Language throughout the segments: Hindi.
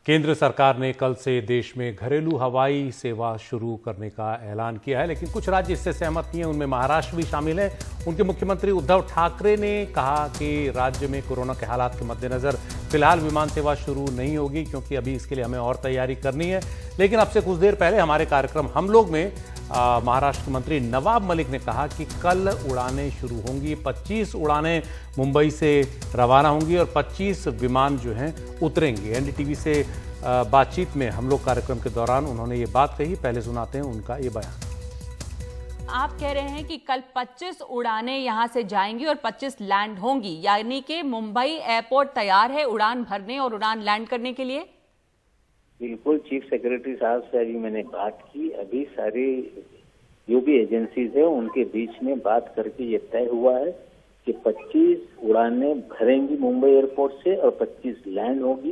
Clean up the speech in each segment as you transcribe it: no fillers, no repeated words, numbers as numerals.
केंद्र सरकार ने कल से देश में घरेलू हवाई सेवा शुरू करने का ऐलान किया है, लेकिन कुछ राज्य इससे सहमत नहीं है। उनमें महाराष्ट्र भी शामिल है। उनके मुख्यमंत्री उद्धव ठाकरे ने कहा कि राज्य में कोरोना के हालात के मद्देनजर फिलहाल विमान सेवा शुरू नहीं होगी, क्योंकि अभी इसके लिए हमें और तैयारी करनी है। लेकिन अब से कुछ देर पहले हमारे कार्यक्रम हम लोग में महाराष्ट्र मंत्री नवाब मलिक ने कहा कि कल उड़ानें शुरू होंगी। 25 उड़ानें मुंबई से रवाना होंगी और 25 विमान जो हैं उतरेंगे। एनडीटीवी से बातचीत में हम लोग कार्यक्रम के दौरान उन्होंने ये बात कही। पहले सुनाते हैं उनका ये बयान। आप कह रहे हैं कि कल 25 उड़ानें यहां से जाएंगी और 25 लैंड होंगी, यानी कि मुंबई एयरपोर्ट तैयार है उड़ान भरने और उड़ान लैंड करने के लिए? बिल्कुल, चीफ सेक्रेटरी साहब से अभी मैंने बात की। अभी सारी जो भी एजेंसीज है उनके बीच में बात करके ये तय हुआ है कि 25 उड़ानें भरेंगी मुंबई एयरपोर्ट से और 25 लैंड होगी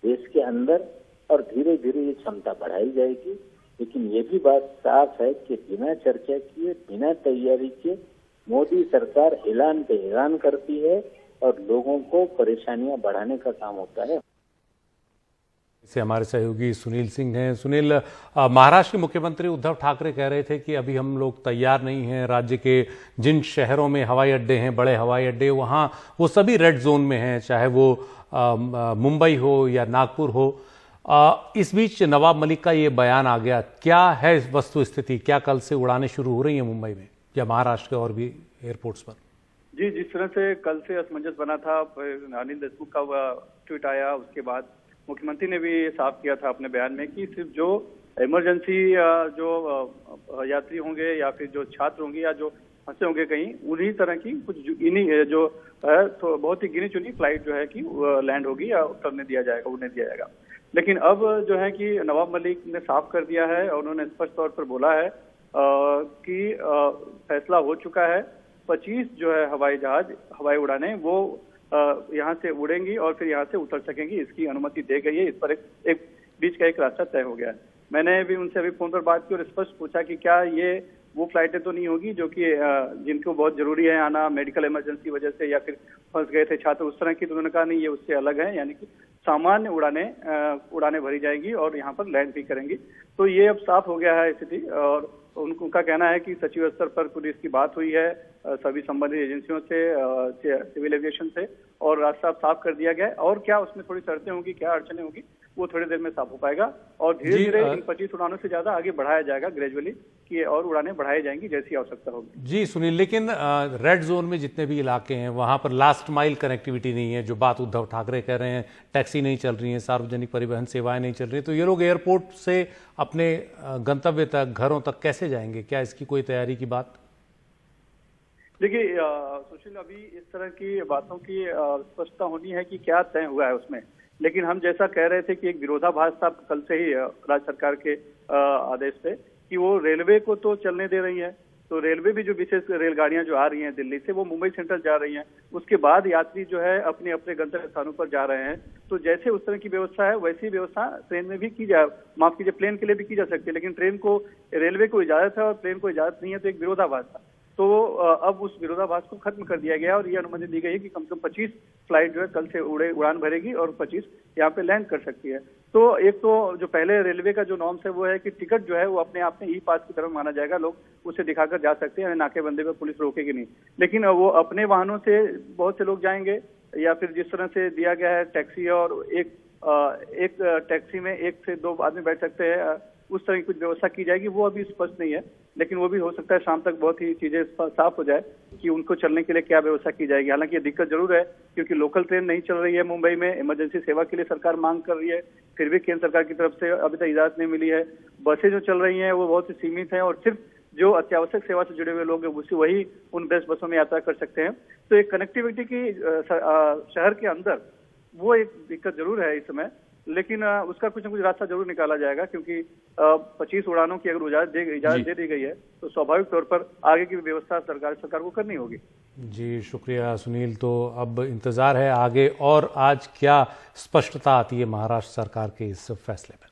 देश के अंदर, और धीरे धीरे ये क्षमता बढ़ाई जाएगी। लेकिन ये भी बात साफ है कि बिना चर्चा किए, बिना तैयारी के मोदी सरकार ऐलान पे ऐलान करती है और लोगों को परेशानियां बढ़ाने का काम होता है। से हमारे सहयोगी सुनील सिंह हैं। सुनील, महाराष्ट्र के मुख्यमंत्री उद्धव ठाकरे कह रहे थे कि अभी हम लोग तैयार नहीं हैं। राज्य के जिन शहरों में हवाई अड्डे हैं, बड़े हवाई अड्डे, वहाँ वो सभी रेड जोन में हैं, चाहे वो मुंबई हो या नागपुर हो। इस बीच नवाब मलिक का ये बयान आ गया। क्या है वस्तु स्थिति? क्या कल से उड़ानें शुरू हो रही हैं मुंबई में या महाराष्ट्र के और भी एयरपोर्ट्स पर? जी, जिस तरह से कल से असमंजस बना था, अनिल देशमुख का ट्वीट आया, उसके बाद मुख्यमंत्री ने भी साफ किया था अपने बयान में कि सिर्फ जो इमरजेंसी जो यात्री होंगे या फिर जो छात्र होंगे या जो फंसे होंगे कहीं, उन्हीं तरह की कुछ इन्हीं जो है तो बहुत ही गिनी चुनी फ्लाइट जो है कि लैंड होगी या उड़ने दिया जाएगा। लेकिन अब जो है कि नवाब मलिक ने साफ कर दिया है और उन्होंने स्पष्ट तौर पर बोला है कि फैसला हो चुका है। 25 जो है हवाई उड़ानें वो यहाँ से उड़ेंगी और फिर यहाँ से उतर सकेंगी, इसकी अनुमति दे गई है। इस पर एक बीच का एक रास्ता तय हो गया है। मैंने भी उनसे अभी फोन पर बात की और स्पष्ट पूछा कि क्या ये वो फ्लाइटें तो नहीं होगी जो कि जिनको बहुत जरूरी है आना, मेडिकल इमरजेंसी वजह से या फिर फंस गए थे छात्र, उस तरह की? तो उन्होंने कहा नहीं, ये उससे अलग है, यानी कि सामान्य उड़ानें भरी जाएंगी और यहाँ पर लैंड भी करेंगी। तो ये अब साफ हो गया है स्थिति। और उनका कहना है कि सचिव स्तर पर पूरी इसकी बात हुई है सभी संबंधित एजेंसियों से, सिविल एविएशन से, और रास्ता साफ कर दिया गया है। और क्या उसमें थोड़ी शर्तें होंगी, क्या अड़चने होगी, वो थोड़ी देर में साफ हो पाएगा और धीरे धीरे इन 25 उड़ानों से ज्यादा आगे बढ़ाया जाएगा ग्रेजुअली, कि और उड़ानें बढ़ाई जाएंगी जैसी आवश्यकता होगी। जी सुनील, लेकिन रेड जोन में जितने भी इलाके हैं वहां पर लास्ट माइल कनेक्टिविटी नहीं है, जो बात उद्धव ठाकरे कह रहे हैं। टैक्सी नहीं चल रही है, सार्वजनिक परिवहन सेवाएं नहीं चल रही, तो ये लोग एयरपोर्ट से अपने गंतव्य तक, घरों तक कैसे जाएंगे? क्या इसकी कोई तैयारी की बात? देखिए सुशील, अभी इस तरह की बातों की स्पष्टता होनी है कि क्या तय हुआ है उसमें। लेकिन हम जैसा कह रहे थे कि एक विरोधाभास था कल से ही राज्य सरकार के आदेश पे कि वो रेलवे को तो चलने दे रही है, तो रेलवे भी जो विशेष रेलगाड़ियां जो आ रही हैं दिल्ली से, वो मुंबई सेंट्रल जा रही हैं। उसके बाद यात्री जो है अपने अपने गंतव्य स्थानों पर जा रहे हैं। तो जैसे उस तरह की व्यवस्था है वैसी व्यवस्था ट्रेन में भी की जाए, माफ कीजिए प्लेन के लिए भी की जा सकती है। लेकिन ट्रेन को रेलवे को इजाजत है और प्लेन को इजाजत नहीं है, तो एक विरोधाभास था। तो अब उस विरोधाभास को खत्म कर दिया गया और ये अनुमति दी गई है कि कम से कम 25 फ्लाइट जो है कल से उड़ान भरेगी और 25 यहाँ पे लैंड कर सकती है। तो एक तो जो पहले रेलवे का जो नॉर्म्स है वो है कि टिकट जो है वो अपने आप में ई पास की तरह माना जाएगा, लोग उसे दिखाकर जा सकते हैं, नाकेबंदी पे पुलिस रोकेगी नहीं। लेकिन वो अपने वाहनों से बहुत से लोग जाएंगे, या फिर जिस तरह से दिया गया है टैक्सी, और एक टैक्सी में 1 से 2 आदमी बैठ सकते हैं, उस तरह की कुछ व्यवस्था की जाएगी। वो अभी स्पष्ट नहीं है, लेकिन वो भी हो सकता है शाम तक बहुत ही चीजें साफ हो जाए कि उनको चलने के लिए क्या व्यवस्था की जाएगी। हालांकि ये दिक्कत जरूर है क्योंकि लोकल ट्रेन नहीं चल रही है मुंबई में, इमरजेंसी सेवा के लिए सरकार मांग कर रही है, फिर भी केंद्र सरकार की तरफ से अभी तक इजाजत नहीं मिली है। बसें जो चल रही हैं वो बहुत ही सीमित हैं और सिर्फ जो अत्यावश्यक सेवा से जुड़े हुए लोग हैं वही उन बेस्ट बसों में यात्रा कर सकते हैं। तो एक कनेक्टिविटी की शहर के अंदर वो एक दिक्कत जरूर है इस समय, लेकिन उसका कुछ न कुछ रास्ता जरूर निकाला जाएगा, क्योंकि 25 उड़ानों की अगर इजाजत दे दी गई है तो स्वाभाविक तौर पर आगे की व्यवस्था सरकार को करनी होगी। जी शुक्रिया सुनील। तो अब इंतजार है आगे और आज क्या स्पष्टता आती है महाराष्ट्र सरकार के इस फैसले में।